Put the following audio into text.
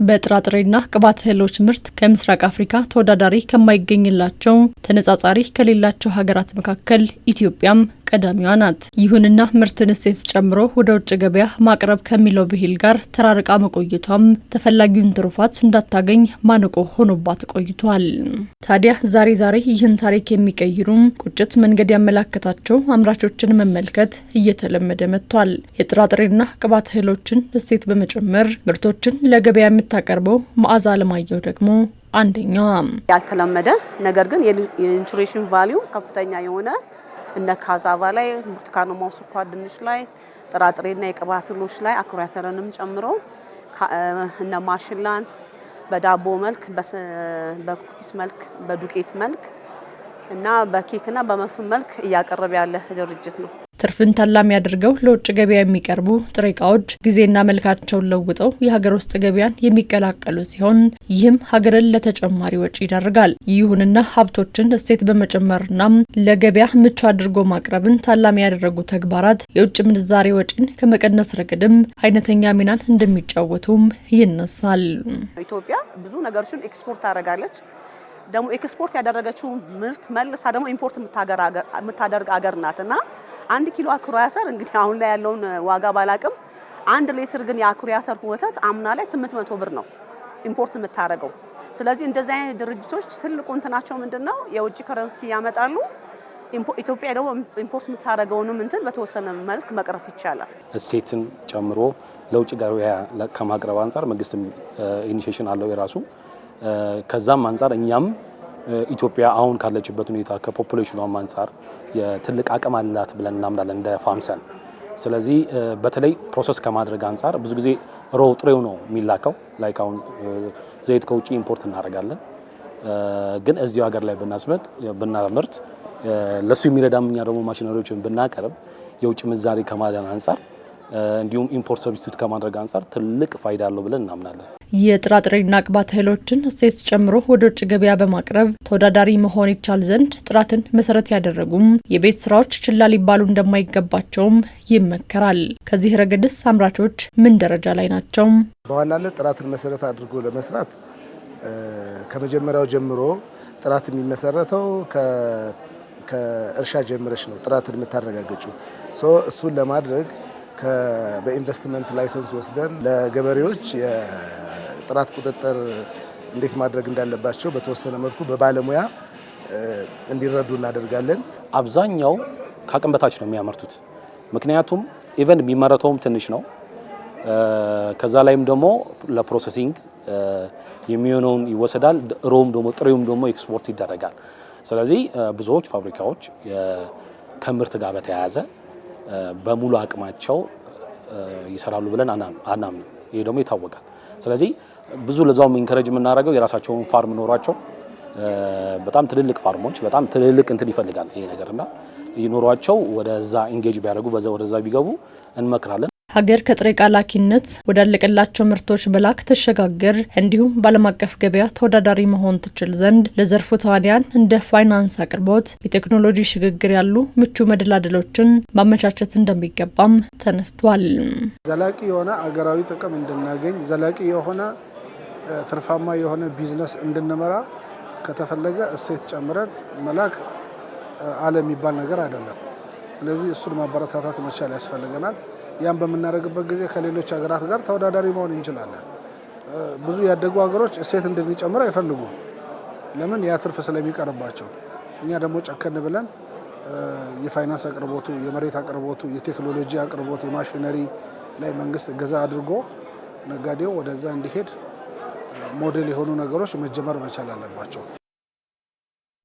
በጥራጥሬና ቅባት እህሎች ምርት ከምስራቅ አፍሪካ ተወዳዳሪ ከማይገኝላቸው ተነጻጻሪ ከሌላቸው ሀገራት መካከል ኢትዮጵያም ቀዳሚዋ ናት። ይሁንና ምርትን እሴት ጨምሮ ወደ ውጭ ገበያ ማቅረብ ከሚለው ብሂል ጋር ተራርቃ መቆየቷም ተፈላጊውን ትሩፋት እንዳታገኝ ማነቆ ሆኖባት ቆይቷል። ታዲያ ዛሬ ይህን ታሪክ የሚቀይሩም ቁጭት መንገድ ያመላከታቸው አምራቾችን መመልከት እየተለመደ መጥቷል። የጥራጥሬና ቅባት እህሎችን እሴት በመጨመር ምርቶችን ለገበያ የምታቀርበው መዓዛ አለማየሁ ደግሞ አንደኛዋ። ያልተለመደ ነገር ግን የኒውትሪሽን ቫልዩ ከፍተኛ የሆነ እነ ካዛቫ ላይ ብርቱካናማ ስኳር ድንች ላይ ጥራጥሬና የቅባት እህሎች ላይ አኩሪ አተርንም ጨምሮ እነ ማሽላን በዳቦ መልክ በኩኪስ መልክ በዱቄት መልክ እና በኬክና በመፍን መልክ እያቀረበ ያለ ድርጅት ነው። ትርፍን ታላሚ ያድርገው ለውጭ ገበያ የሚቀርቡ ጥሬ ዕቃዎች ጊዜና መልካቸውን ለውጠው የሀገር ውስጥ ገበያን የሚቀላቀሉ ሲሆን ይህም ሀገርን ለተጨማሪ ወጪ ይዳርጋል። ይሁንና ሀብቶችን እሴት በመጨመርና ለገበያ ምቹ አድርጎ ማቅረብን ታላሚ ያደረጉ ተግባራት የውጭ ምንዛሬ ወጪን ከመቀነስ ረገድም አይነተኛ ሚናን እንደሚጫወቱም ይነሳል። ኢትዮጵያ ብዙ ነገሮችን ኤክስፖርት ታደርጋለች። ደግሞ ኤክስፖርት ያደረገችው ምርት መልሳ ደግሞ ኢምፖርት የምታደርግ ሀገር ናትና 1 ኪሎ አኩሪ አተር እንግዲህ አሁን ላይ ያለውን ዋጋ ባላቅም 1 ሊትር ግን የአኩሪ አተር ወተት አምና ላይ 800 ብር ነው ኢምፖርት የምታደርገው። ስለዚህ እንደዚህ አይነት ድርጅቶች ትልቁ እንትናቸው ምንድነው? የውጭ ከረንሲ ያመጣሉ። ኢትዮጵያ ደግሞ ኢምፖርት የምታደርገውንም እንትን በተወሰነ መልክ መቅረፍ ይቻላል። እሴትን ጨምሮ ለውጭ ገበያ ከማቅረብ አንፃር መንግስት ኢኒሺዬሽን አለው የራሱ። ከዛም አንፃር እኛም ኢትዮጵያ አሁን ካለችበት ሁኔታ ከፖፑሌሽኗም አንፃር የትልቅ አቅም አላት ብለን እናምናለን እንደ ፋምሰን። ስለዚህ በተለይ ፕሮሰስ ከማድረግ አንፃር ብዙ ጊዜ ጥሬው ነው የሚላከው። ላይክ አሁን ዘይት ከውጪ ኢምፖርት እናደርጋለን፣ ግን እዚሁ ሀገር ላይ ብናምርት ለሱ የሚረዳም እኛ ደግሞ ማሽነሪዎችን ብናቀርብ የውጭ ምንዛሬ ከማዳን አንፃር እንዲሁም ኢምፖርት ሰብስቲቱት ከማድረግ አንፃር ትልቅ ፋይዳ አለው ብለን እናምናለን። የጥራጥሬና ቅባት እህሎችን እሴት ጨምሮ ወደ ውጭ ገበያ በማቅረብ ተወዳዳሪ መሆን ይቻል ዘንድ ጥራትን መሰረት ያደረጉም የቤት ስራዎች ችላ ሊባሉ እንደማይገባቸውም ይመከራል። ከዚህ ረገድስ አምራቾች ምን ደረጃ ላይ ናቸው? በዋናነት ጥራትን መሰረት አድርጎ ለመስራት ከመጀመሪያው ጀምሮ ጥራት የሚመሰረተው ከእርሻ ጀምረሽ ነው ጥራትን የምታረጋግጪው። እሱን ለማድረግ በኢንቨስትመንት ላይሰንስ ወስደን ለገበሬዎች የጥራት ቁጥጥር እንዴት ማድረግ እንዳለባቸው በተወሰነ መልኩ በባለሙያ እንዲረዱ እናደርጋለን። አብዛኛው ከአቅም በታች ነው የሚያመርቱት። ምክንያቱም ኢቨን የሚመረተውም ትንሽ ነው። ከዛ ላይም ደግሞ ለፕሮሰሲንግ የሚሆነውን ይወሰዳል። ጥሬውም ደግሞ ኤክስፖርት ይደረጋል። ስለዚህ ብዙዎች ፋብሪካዎች ከምርት ጋር በተያያዘ በሙሉ አቅማቸው ይሰራሉ ብለን አናምንም። ይሄ ደግሞ ይታወቃል። ስለዚህ ብዙ ለዛውም ኢንከሬጅ የምናደርገው የራሳቸውን ፋርም ኖሯቸው በጣም ትልልቅ ፋርሞች በጣም ትልልቅ እንትን ይፈልጋል ይሄ ነገርና ይኖሯቸው ወደዛ ኢንጌጅ ቢያደርጉ ወደዛ ቢገቡ እንመክራለን። ሀገር ከጥሬ ዕቃ ላኪነት ወዳለቀላቸው ምርቶች በላክ ተሸጋገር እንዲሁም በዓለም አቀፍ ገበያ ተወዳዳሪ መሆን ትችል ዘንድ ለዘርፉ ተዋንያን እንደ ፋይናንስ አቅርቦት፣ የቴክኖሎጂ ሽግግር ያሉ ምቹ መደላደሎችን ማመቻቸት እንደሚገባም ተነስቷል። ዘላቂ የሆነ አገራዊ ጥቅም እንድናገኝ ዘላቂ የሆነ ትርፋማ የሆነ ቢዝነስ እንድንመራ ከተፈለገ እሴት ጨምረን መላክ አለ የሚባል ነገር አይደለም። ስለዚህ እሱን ማበረታታት መቻል ያስፈልገናል። ያን በምናደርግበት ጊዜ ከሌሎች ሀገራት ጋር ተወዳዳሪ መሆን እንችላለን። ብዙ ያደጉ ሀገሮች እሴት እንድንጨምር አይፈልጉም። ለምን? ያ ትርፍ ስለሚቀርባቸው። እኛ ደግሞ ጨከን ብለን የፋይናንስ አቅርቦቱ፣ የመሬት አቅርቦቱ፣ የቴክኖሎጂ አቅርቦት፣ የማሽነሪ ላይ መንግስት እገዛ አድርጎ ነጋዴው ወደዛ እንዲሄድ ሞዴል የሆኑ ነገሮች መጀመር መቻል አለባቸው።